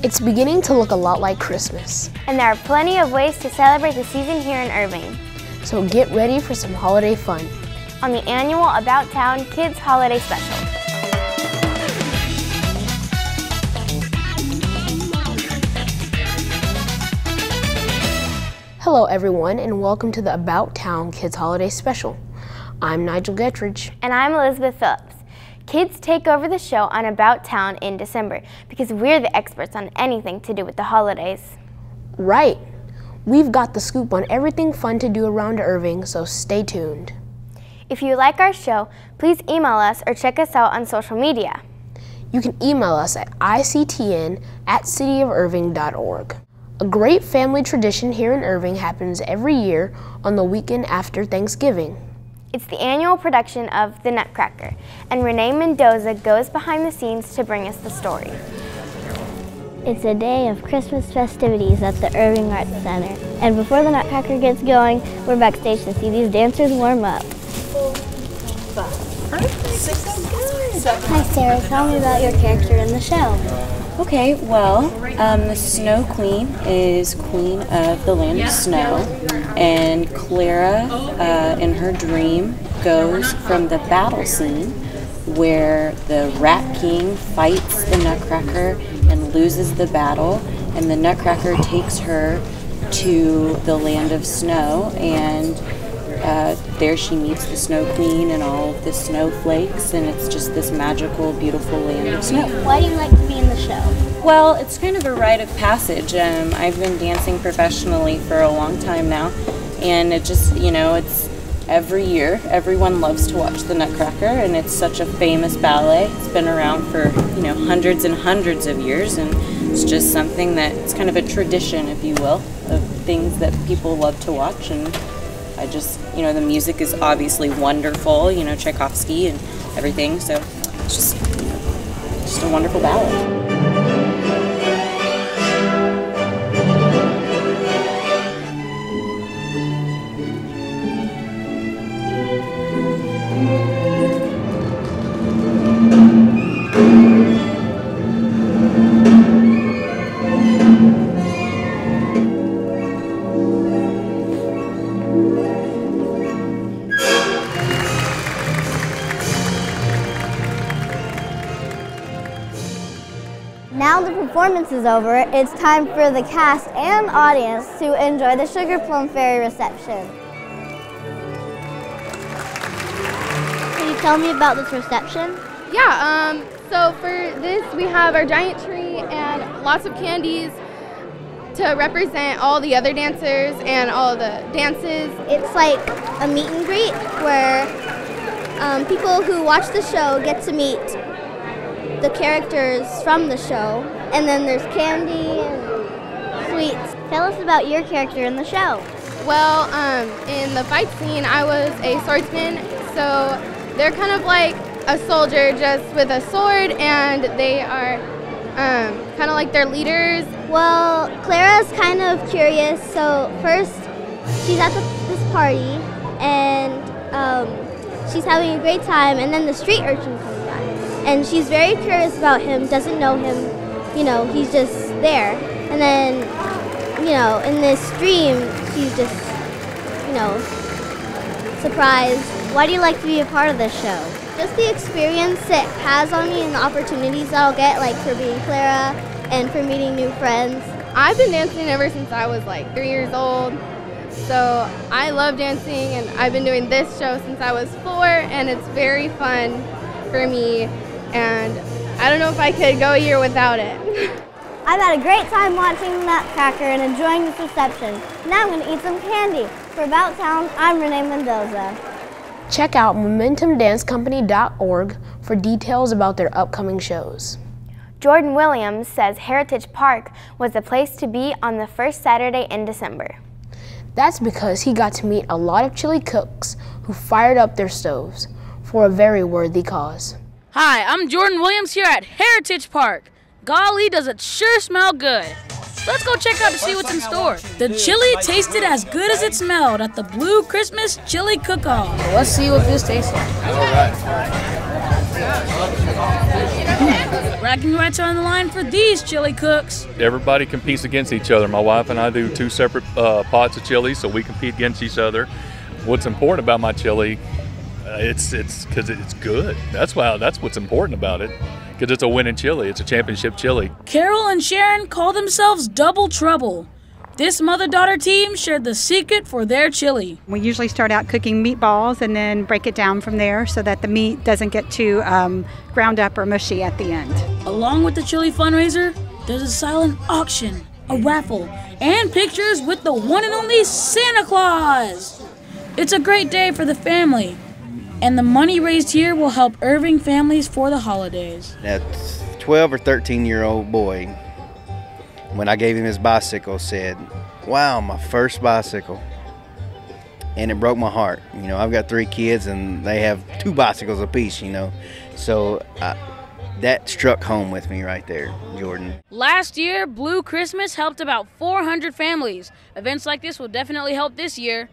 It's beginning to look a lot like Christmas. And there are plenty of ways to celebrate the season here in Irving. So get ready for some holiday fun on the annual About Town Kids Holiday Special. Hello everyone, and welcome to the About Town Kids Holiday Special. I'm Nigel Gettridge. And I'm Elizabeth Phillips. Kids take over the show on About Town in December because we're the experts on anything to do with the holidays. Right. We've got the scoop on everything fun to do around Irving, so stay tuned. If you like our show, please email us or check us out on social media. You can email us at ictn@cityofirving.org. A great family tradition here in Irving happens every year on the weekend after Thanksgiving. It's the annual production of The Nutcracker, and Renee Mendoza goes behind the scenes to bring us the story. It's a day of Christmas festivities at the Irving Arts Center. And before the Nutcracker gets going, we're backstage to see these dancers warm up. Hi Sarah, tell me about your character in the show. Okay, well, the Snow Queen is queen of the land of snow, and Clara, in her dream, goes from the battle scene where the Rat King fights the Nutcracker and loses the battle, and the Nutcracker takes her to the land of snow, and there she meets the Snow Queen and all of the snowflakes, and it's just this magical, beautiful land of snow. Why do you like to be in the show? Well, it's kind of a rite of passage. I've been dancing professionally for a long time now, and it just, it's every year. Everyone loves to watch the Nutcracker, and it's such a famous ballet. It's been around for, hundreds and hundreds of years, and it's just something that it's kind of a tradition, if you will, of things that people love to watch. And I just, the music is obviously wonderful, Tchaikovsky and everything, so it's just a wonderful ballet. Now the performance is over, it's time for the cast and audience to enjoy the Sugar Plum Fairy reception. Can you tell me about this reception? Yeah, so for this we have our giant tree and lots of candies to represent all the other dancers and all the dances. It's like a meet and greet where people who watch the show get to meet the characters from the show, and then there's candy and sweets. Tell us about your character in the show. Well, in the fight scene, I was a swordsman, so they're kind of like a soldier just with a sword, and they are kind of like their leaders. Well, Clara's kind of curious, so first she's at this party, and she's having a great time, and then the street urchin comes by. And she's very curious about him, doesn't know him, he's just there. And then, in this dream, she's just, surprised. Why do you like to be a part of this show? Just the experience it has on me and the opportunities that I'll get, like for being Clara and for meeting new friends. I've been dancing ever since I was like 3 years old. So I love dancing, and I've been doing this show since I was 4, and it's very fun for me. And I don't know if I could go a year without it. I've had a great time watching Nutcracker and enjoying this reception. Now I'm going to eat some candy. For About Town, I'm Renee Mendoza. Check out MomentumDanceCompany.org for details about their upcoming shows. Jordan Williams says Heritage Park was the place to be on the first Saturday in December. That's because he got to meet a lot of chili cooks who fired up their stoves for a very worthy cause. Hi, I'm Jordan Williams here at Heritage Park. Golly, does it sure smell good. Let's go check out to see what's in store. The chili tasted as good as it smelled at the Blue Christmas Chili Cook-Off. Let's see what this tastes like. Grab bragging rights are on the line for these chili cooks. Everybody competes against each other. My wife and I do 2 separate pots of chili, so we compete against each other. What's important about my chili, it's because it's good. That's what's important about it, because it's a winning chili. It's a championship chili. Carol and Sharon call themselves Double Trouble. This mother-daughter team shared the secret for their chili. We usually start out cooking meatballs and then break it down from there so that the meat doesn't get too ground up or mushy at the end. Along with the chili fundraiser, there's a silent auction, a raffle, and pictures with the one and only Santa Claus. It's a great day for the family, and the money raised here will help Irving families for the holidays. That 12 or 13-year-old boy, when I gave him his bicycle, said, "Wow, my first bicycle." And it broke my heart. You know, I've got 3 kids and they have 2 bicycles apiece, you know. So that struck home with me right there, Jordan. Last year, Blue Christmas helped about 400 families. Events like this will definitely help this year.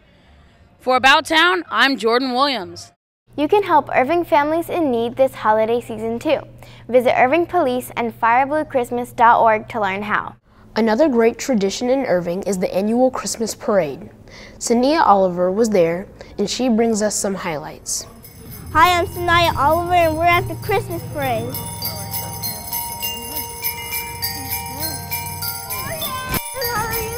For About Town, I'm Jordan Williams. You can help Irving families in need this holiday season too. Visit Irving Police and firebluechristmas.org to learn how. Another great tradition in Irving is the annual Christmas parade. Sania Oliver was there, and she brings us some highlights. Hi, I'm Sanaya Oliver, and we're at the Christmas parade. How are you?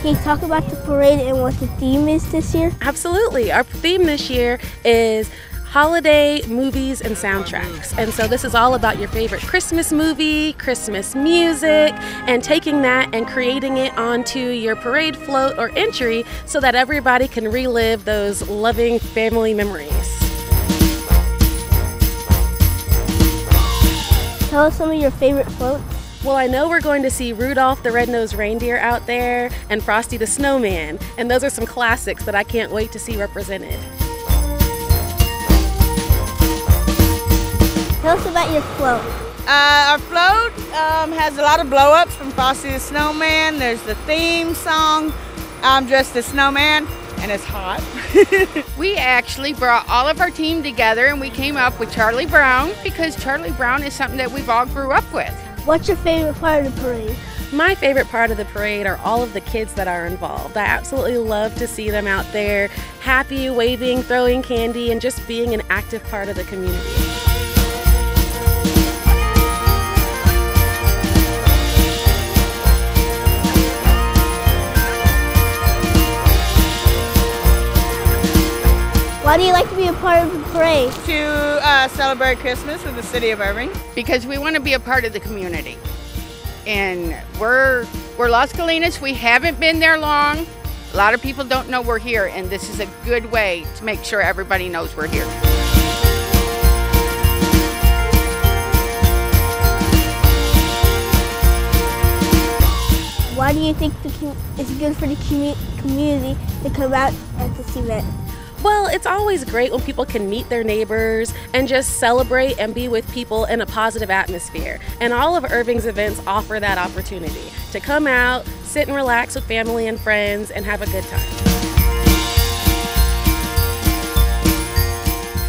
Can you talk about the parade and what the theme is this year? Absolutely. Our theme this year is holiday movies and soundtracks. And so this is all about your favorite Christmas movie, Christmas music, and taking that and creating it onto your parade float or entry so that everybody can relive those loving family memories. Tell us some of your favorite floats. Well, I know we're going to see Rudolph the Red-Nosed Reindeer out there and Frosty the Snowman, and those are some classics that I can't wait to see represented. Tell us about your float. Our float has a lot of blow-ups from Frosty the Snowman. There's the theme song, I'm Dressed as Snowman, and it's hot. We actually brought all of our team together and we came up with Charlie Brown because Charlie Brown is something that we've all grew up with. What's your favorite part of the parade? My favorite part of the parade are all of the kids that are involved. I absolutely love to see them out there happy, waving, throwing candy, and just being an active part of the community. Why do you like to be a part of the parade? To celebrate Christmas with the city of Irving. Because we want to be a part of the community. And we're Las Colinas. We haven't been there long. A lot of people don't know we're here, and this is a good way to make sure everybody knows we're here. Why do you think it's good for the community to come out at this event? Well, it's always great when people can meet their neighbors and just celebrate and be with people in a positive atmosphere. And all of Irving's events offer that opportunity to come out, sit and relax with family and friends, and have a good time.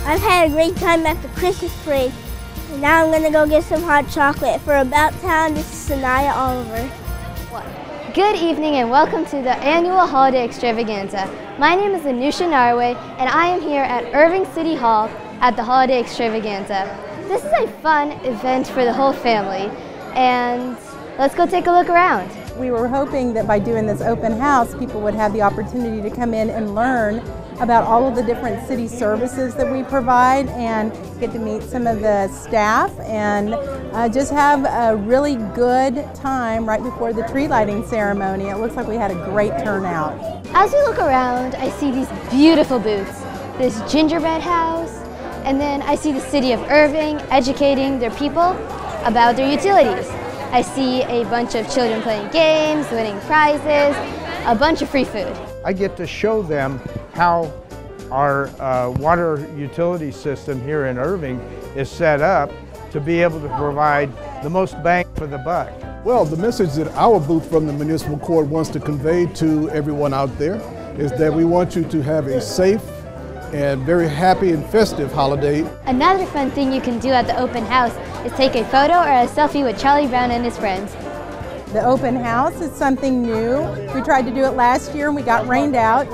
I've had a great time at the Christmas parade, and now I'm going to go get some hot chocolate. For About Town, this is Sanaya Oliver. Good evening and welcome to the annual holiday extravaganza. My name is Anusha Narway and I am here at Irving City Hall at the holiday extravaganza. This is a fun event for the whole family, and let's go take a look around. We were hoping that by doing this open house, people would have the opportunity to come in and learn about all of the different city services that we provide and get to meet some of the staff and just have a really good time right before the tree lighting ceremony. It looks like we had a great turnout. As we look around, I see these beautiful booths, this gingerbread house, and then I see the city of Irving educating their people about their utilities. I see a bunch of children playing games, winning prizes, a bunch of free food. I get to show them how our water utility system here in Irving is set up to be able to provide the most bang for the buck. Well, the message that our booth from the Municipal Court wants to convey to everyone out there is that we want you to have a safe and very happy and festive holiday. Another fun thing you can do at the open house is take a photo or a selfie with Charlie Brown and his friends. The open house is something new. We tried to do it last year and we got rained out,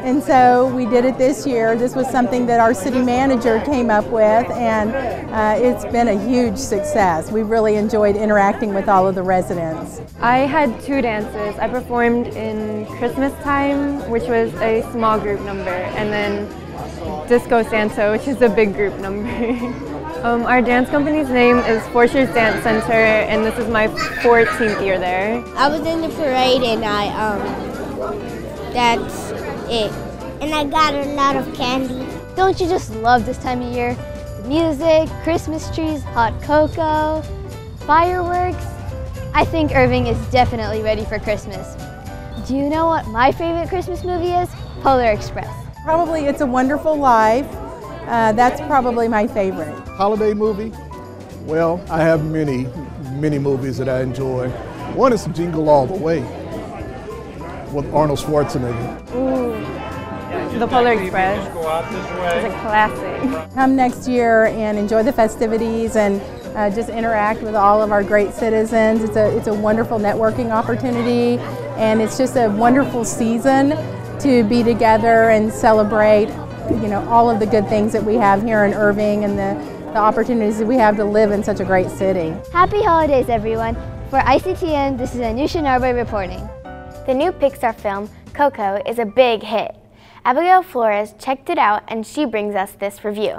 and so we did it this year. This was something that our city manager came up with, and it's been a huge success. We've really enjoyed interacting with all of the residents. I had 2 dances. I performed in Christmas time, which was a small group number, and then Disco Santa, which is a big group number. Our dance company's name is Forshers Dance Center, and this is my 14th year there. I was in the parade and that's it. And I got a lot of candy. Don't you just love this time of year? Music, Christmas trees, hot cocoa, fireworks. I think Irving is definitely ready for Christmas. Do you know what my favorite Christmas movie is? Polar Express. Probably It's a Wonderful Life. That's probably my favorite. Holiday movie? Well, I have many movies that I enjoy. One is Jingle All the Way with Arnold Schwarzenegger. Ooh, The Polar Express is a classic. Come next year and enjoy the festivities and just interact with all of our great citizens. It's a wonderful networking opportunity, and it's just a wonderful season to be together and celebrate, you know, all of the good things that we have here in Irving and the opportunities that we have to live in such a great city. Happy holidays, everyone. For ICTN, this is Anusha Narbe reporting. The new Pixar film, Coco, is a big hit. Abigail Flores checked it out and she brings us this review.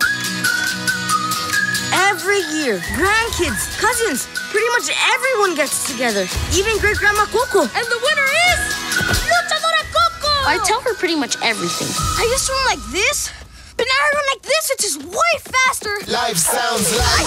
Every year, grandkids, cousins, pretty much everyone gets together, even great-grandma Coco. And the winner is Luchadora Coco! I tell her pretty much everything. I used to run like this, but now I run like this, it's just way faster. Life sounds like...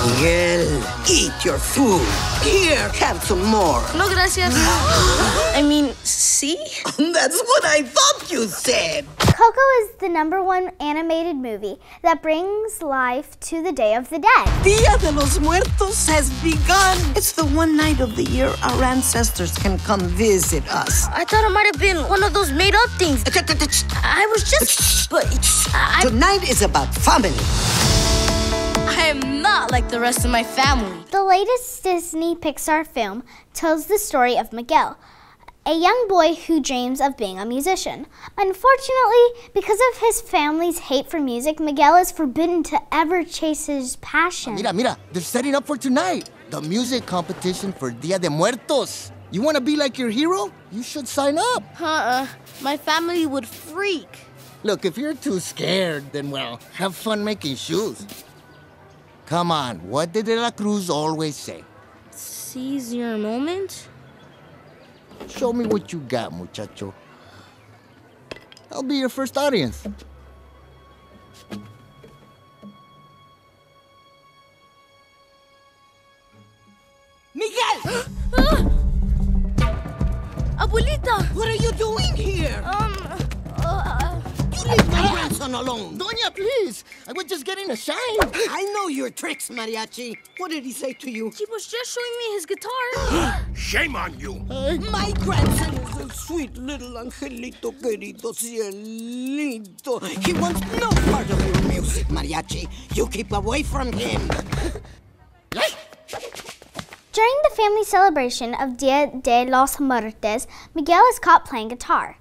Miguel, eat your food. Here, have some more. No, gracias. I mean, see? That's what I thought you said. Coco is the #1 animated movie that brings life to the Day of the Dead. Dia de los Muertos has begun. It's the one night of the year our ancestors can come visit us. I thought it might have been one of those made-up things. I was just... But Tonight is about family. I am not like the rest of my family. The latest Disney Pixar film tells the story of Miguel, a young boy who dreams of being a musician. Unfortunately, because of his family's hate for music, Miguel is forbidden to ever chase his passion. Mira, they're setting up for tonight. The music competition for Dia de Muertos. You want to be like your hero? You should sign up. My family would freak. Look, if you're too scared, then, well, have fun making shoes. Come on, what did De La Cruz always say? Seize your moment? Show me what you got, muchacho. I'll be your first audience. Miguel! Abuelita! What are you doing here? You leave my grandson alone. Doña, please. I was just getting a shine. I know your tricks, Mariachi. What did he say to you? He was just showing me his guitar. Shame on you. My grandson is a sweet little angelito querido cielito. He wants no part of your music, Mariachi. You keep away from him. During the family celebration of Dia de los Muertos, Miguel is caught playing guitar.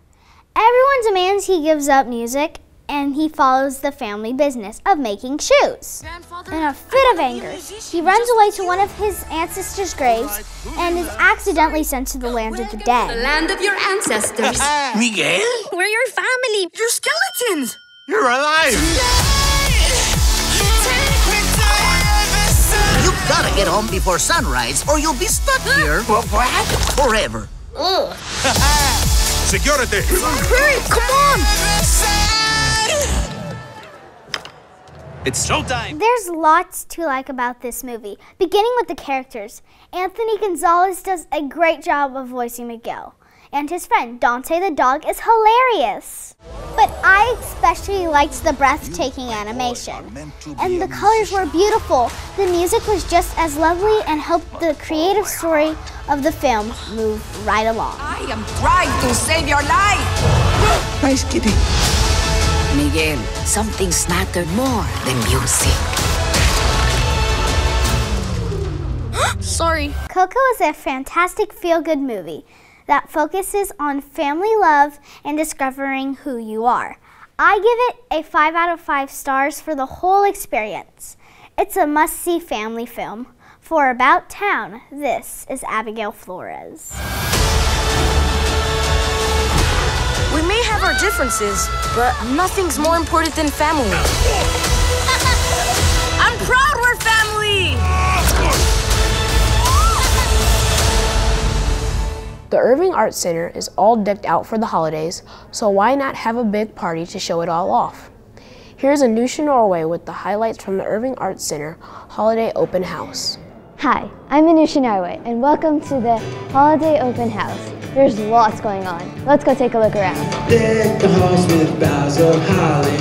Everyone demands he gives up music and he follows the family business of making shoes. In a fit of anger, he runs away to one of his ancestors' graves and is accidentally sent to the land of the dead. The land of your ancestors. Miguel? We're your family. You're skeletons. You're alive. You gotta get home before sunrise or you'll be stuck here forever. Ugh. Security! Hurry, come on! It's showtime! There's lots to like about this movie, beginning with the characters. Anthony Gonzalez does a great job of voicing Miguel, and his friend Dante the dog is hilarious. But I especially liked the breathtaking animation, and the colors were beautiful. The music was just as lovely and helped the creative story of the film move right along. I am trying to save your life! Nice kitty. Miguel, some things matter more than music. Sorry. Coco is a fantastic feel-good movie that focuses on family love and discovering who you are. I give it a 5 out of 5 stars for the whole experience. It's a must-see family film. For About Town, this is Abigail Flores. We may have our differences, but nothing's more important than family. I'm proud we're family! The Irving Arts Center is all decked out for the holidays, so why not have a big party to show it all off? Here's Anusha Norway with the highlights from the Irving Arts Center Holiday Open House. Hi, I'm Anusha Norway, and welcome to the Holiday Open House. There's lots going on. Let's go take a look around. Deck the halls with boughs of holly.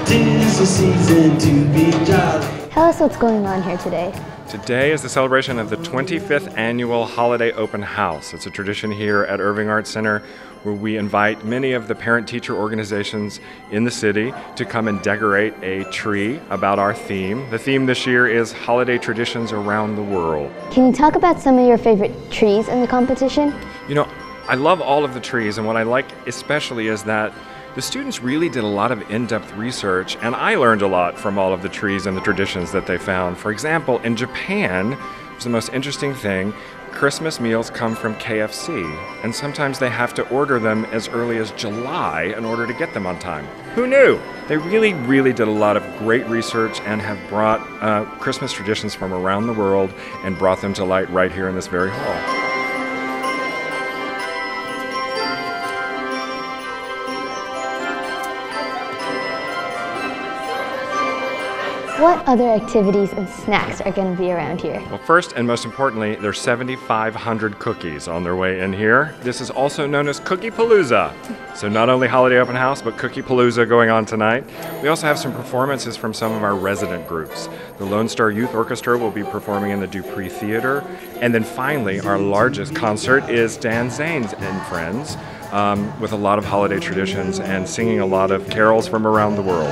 Tis the season to be jolly. Tell us what's going on here today. Today is the celebration of the 25th annual Holiday Open House. It's a tradition here at Irving Arts Center where we invite many of the parent-teacher organizations in the city to come and decorate a tree about our theme. The theme this year is Holiday Traditions Around the World. Can you talk about some of your favorite trees in the competition? You know, I love all of the trees, and what I like especially is that the students really did a lot of in-depth research, and I learned a lot from all of the trees and the traditions that they found. For example, in Japan, it's the most interesting thing, Christmas meals come from KFC, and sometimes they have to order them as early as July in order to get them on time. Who knew? They really did a lot of great research and have brought Christmas traditions from around the world and brought them to light right here in this very hall. What other activities and snacks are going to be around here? Well, first and most importantly, there's 7,500 cookies on their way in here. This is also known as Cookie Palooza. So not only Holiday Open House, but Cookie Palooza going on tonight. We also have some performances from some of our resident groups. The Lone Star Youth Orchestra will be performing in the Dupree Theater. And then finally, our largest concert is Dan Zanes and Friends, with a lot of holiday traditions and singing a lot of carols from around the world.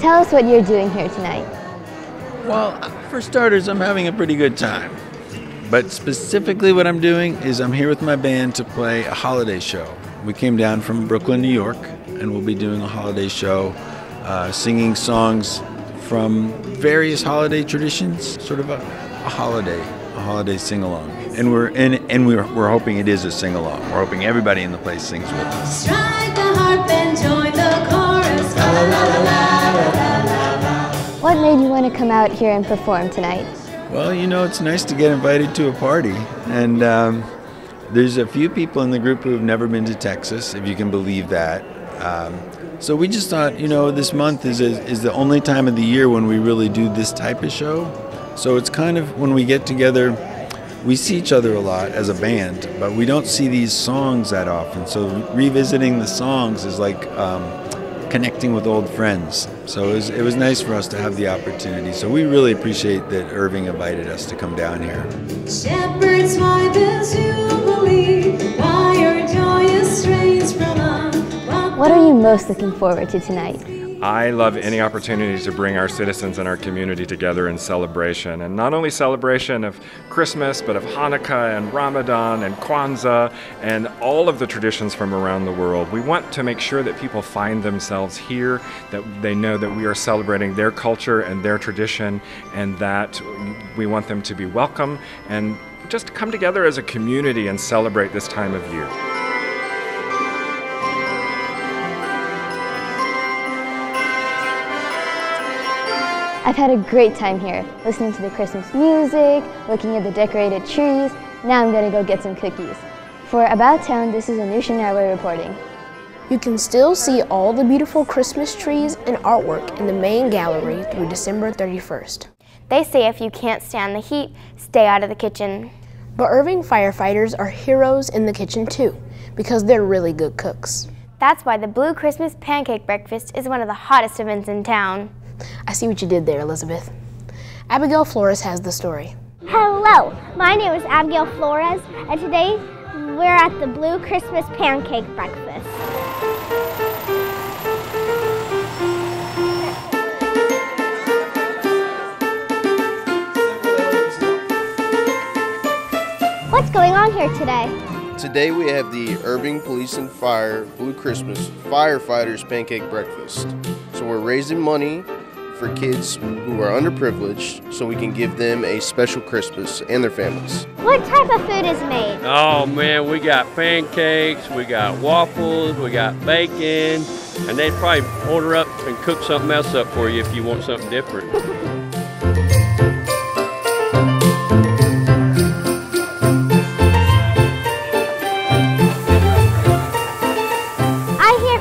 Tell us what you're doing here tonight. Well, for starters, I'm having a pretty good time. But specifically what I'm doing is I'm here with my band to play a holiday show. We came down from Brooklyn, New York, and we'll be doing a holiday show, singing songs from various holiday traditions, sort of a holiday sing-along. And we're hoping it is a sing-along. We're hoping everybody in the place sings with us. Strike the harp and join the chorus. La, la, la, la, la, la, la. What made you want to come out here and perform tonight? Well, you know, it's nice to get invited to a party. And there's a few people in the group who have never been to Texas, if you can believe that. So we just thought, you know, this month is the only time of the year when we really do this type of show. So it's kind of, when we get together, we see each other a lot as a band, but we don't see these songs that often. So revisiting the songs is like connecting with old friends. So it was nice for us to have the opportunity. So we really appreciate that Irving invited us to come down here. Shepherds, why this jubilee? Why your joyous strains from What are you most looking forward to tonight? I love any opportunity to bring our citizens and our community together in celebration, and not only celebration of Christmas, but of Hanukkah and Ramadan and Kwanzaa and all of the traditions from around the world. We want to make sure that people find themselves here, that they know that we are celebrating their culture and their tradition, and that we want them to be welcome and just come together as a community and celebrate this time of year. I've had a great time here, listening to the Christmas music, looking at the decorated trees. Now I'm gonna go get some cookies. For About Town, this is Anusha Norway reporting. You can still see all the beautiful Christmas trees and artwork in the main gallery through December 31st. They say if you can't stand the heat, stay out of the kitchen. But Irving firefighters are heroes in the kitchen too, because they're really good cooks. That's why the Blue Christmas Pancake Breakfast is one of the hottest events in town. I see what you did there, Elizabeth. Abigail Flores has the story. Hello, my name is Abigail Flores, and today we're at the Blue Christmas Pancake Breakfast. What's going on here today? Today we have the Irving Police and Fire Blue Christmas Firefighters Pancake Breakfast. So we're raising money for kids who are underprivileged so we can give them a special Christmas and their families. What type of food is made? Oh man, we got pancakes, we got waffles, we got bacon, and they'd probably order up and cook something else up for you if you want something different.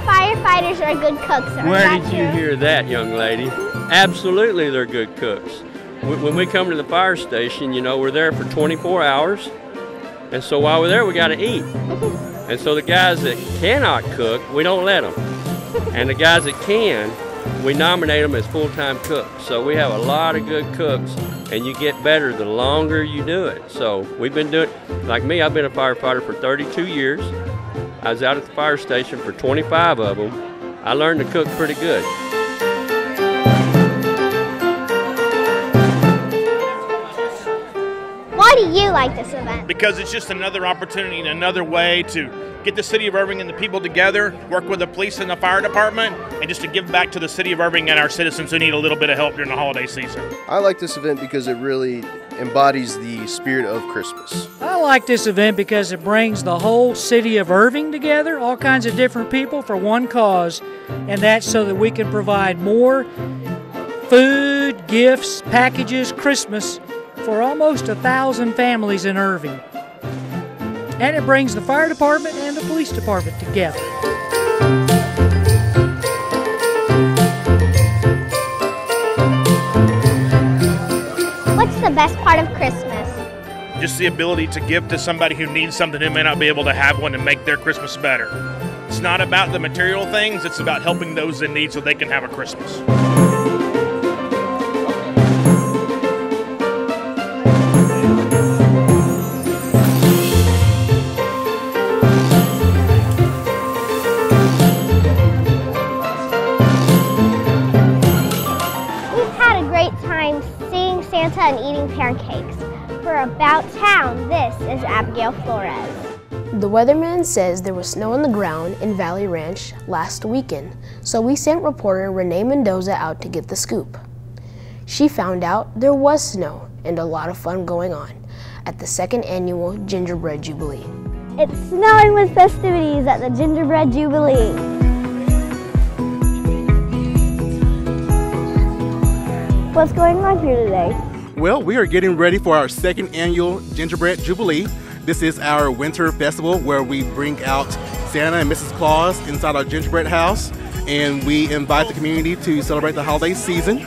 Firefighters are good cooks. Where did you hear that, young lady? Absolutely, they're good cooks. When we come to the fire station, you know, we're there for 24 hours. And so while we're there, we got to eat. And so the guys that cannot cook, we don't let them. And the guys that can, we nominate them as full-time cooks. So we have a lot of good cooks, and you get better the longer you do it. So we've been doing, like me, I've been a firefighter for 32 years. I was out at the fire station for 25 of them. I learned to cook pretty good. Why do you like this event? Because it's just another opportunity and another way to get the city of Irving and the people together, work with the police and the fire department, and just to give back to the city of Irving and our citizens who need a little bit of help during the holiday season. I like this event because it really embodies the spirit of Christmas. I like this event because it brings the whole city of Irving together, all kinds of different people for one cause, and that's so that we can provide more food, gifts, packages, Christmas for almost 1,000 families in Irving. And it brings the fire department and the police department together. What's the best part of Christmas? Just the ability to give to somebody who needs something who may not be able to have one and make their Christmas better. It's not about the material things, it's about helping those in need so they can have a Christmas. Santa and eating pancakes. For About Town, this is Abigail Flores. The weatherman says there was snow on the ground in Valley Ranch last weekend, so we sent reporter Renee Mendoza out to get the scoop. She found out there was snow and a lot of fun going on at the 2nd annual Gingerbread Jubilee. It's snowing with festivities at the Gingerbread Jubilee. What's going on here today? Well, we are getting ready for our 2nd annual Gingerbread Jubilee. This is our winter festival where we bring out Santa and Mrs. Claus inside our gingerbread house, and we invite the community to celebrate the holiday season.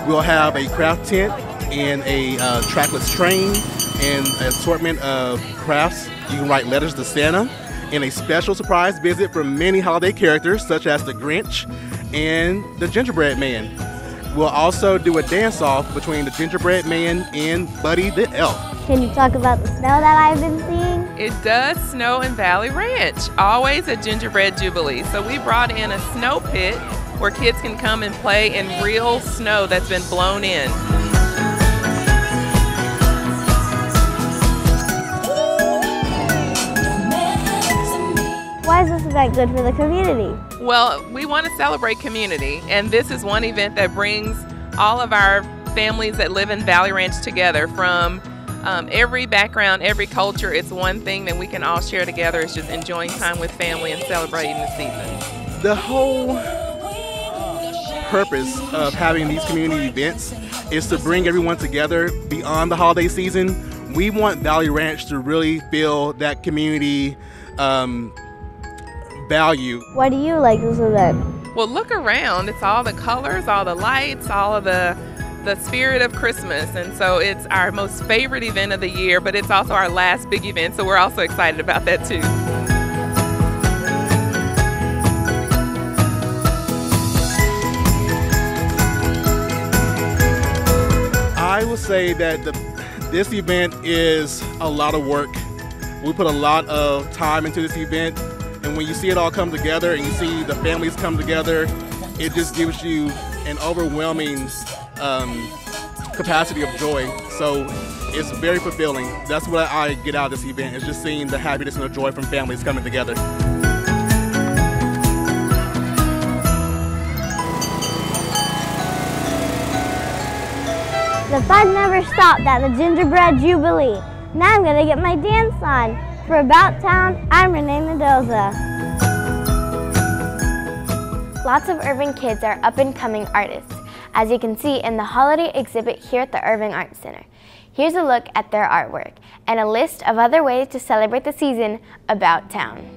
We'll have a craft tent and a trackless train and an assortment of crafts. You can write letters to Santa, and a special surprise visit from many holiday characters such as the Grinch and the Gingerbread Man. We'll also do a dance-off between the Gingerbread Man and Buddy the Elf. Can you talk about the snow that I've been seeing? It does snow in Valley Ranch, always a Gingerbread Jubilee. So we brought in a snow pit where kids can come and play in real snow that's been blown in. Why is this event good for the community? Well, we want to celebrate community, and this is one event that brings all of our families that live in Valley Ranch together from every background, every culture. It's one thing that we can all share together. It's just enjoying time with family and celebrating the season. The whole purpose of having these community events is to bring everyone together beyond the holiday season. We want Valley Ranch to really feel that community value. Why do you like this event? Well, look around. It's all the colors, all the lights, all of the spirit of Christmas. And so it's our most favorite event of the year, but it's also our last big event. So we're also excited about that too. I will say that This event is a lot of work. We put a lot of time into this event, and when you see it all come together and you see the families come together, it just gives you an overwhelming capacity of joy. So it's very fulfilling. That's what I get out of this event, is just seeing the happiness and the joy from families coming together. The fun never stopped at the Gingerbread Jubilee. Now I'm gonna get my dance on. For About Town, I'm Renee Mendoza. Lots of Irving kids are up-and-coming artists, as you can see in the holiday exhibit here at the Irving Arts Center. Here's a look at their artwork and a list of other ways to celebrate the season about town.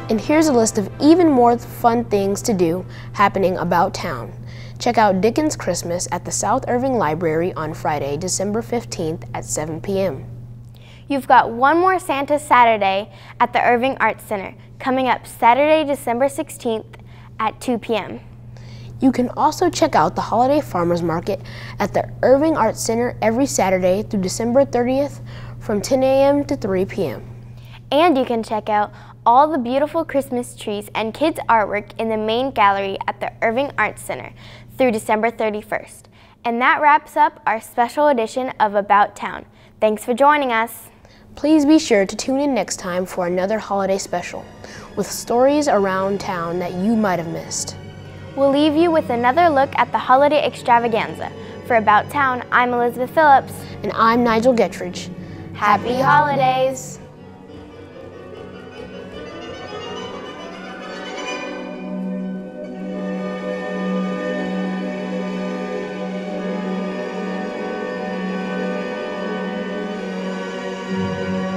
And here's a list of even more fun things to do happening about town. Check out Dickens Christmas at the South Irving Library on Friday, December 15th at 7 p.m. You've got one more Santa Saturday at the Irving Arts Center, coming up Saturday, December 16th at 2 p.m. You can also check out the Holiday Farmers Market at the Irving Arts Center every Saturday through December 30th from 10 a.m. to 3 p.m. And you can check out all the beautiful Christmas trees and kids' artwork in the main gallery at the Irving Arts Center through December 31st. And that wraps up our special edition of About Town. Thanks for joining us. Please be sure to tune in next time for another holiday special with stories around town that you might have missed. We'll leave you with another look at the holiday extravaganza. For About Town, I'm Elizabeth Phillips. And I'm Nigel Gettridge. Happy holidays! Thank you.